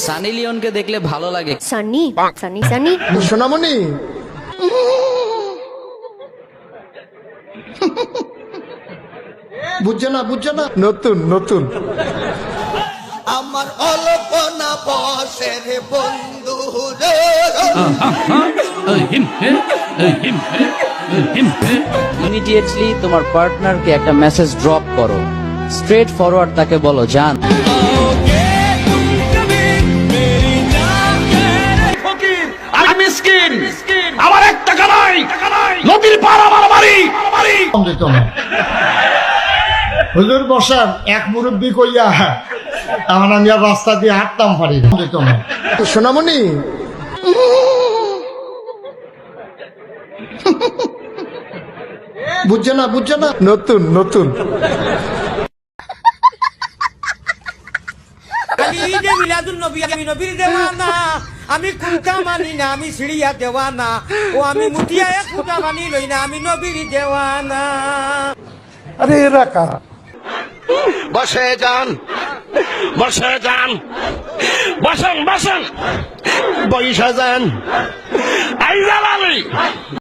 সানি লিওনকে দেখলে ভালো লাগে। সানি সানি সানি সোনামণি বুঝছে না নতুন নতুন আমার অল্পনা বসের বন্ধু রে ইমিডিয়েটলি তোমার পার্টনারকে একটা মেসেজ ড্রপ করো, স্ট্রেট ফরওয়ার্ড তাকে বলো, জান আমি মিসকিন, আমার 1 টাকা নাই, নদীর পার আমার বাড়ি। হুজুর বসান, এক মুরব্বী কইয়া আমার আমি আর রাস্তা দিয়ে হাঁটতাম পারি না। সোনামণি বুঝছে না নতুন নতুন আমি খুঁটা মানি না, আমি সিঁড়িয়া দেওয়ানা, ও আমি মুঠিয়া খুঁটা মানি লই না, আমি নবীর দেওয়ানা। আরে এরা কারা? বসে যান, বসে যান, বসেন বসেন, বৈশা যান। আইজাল আলী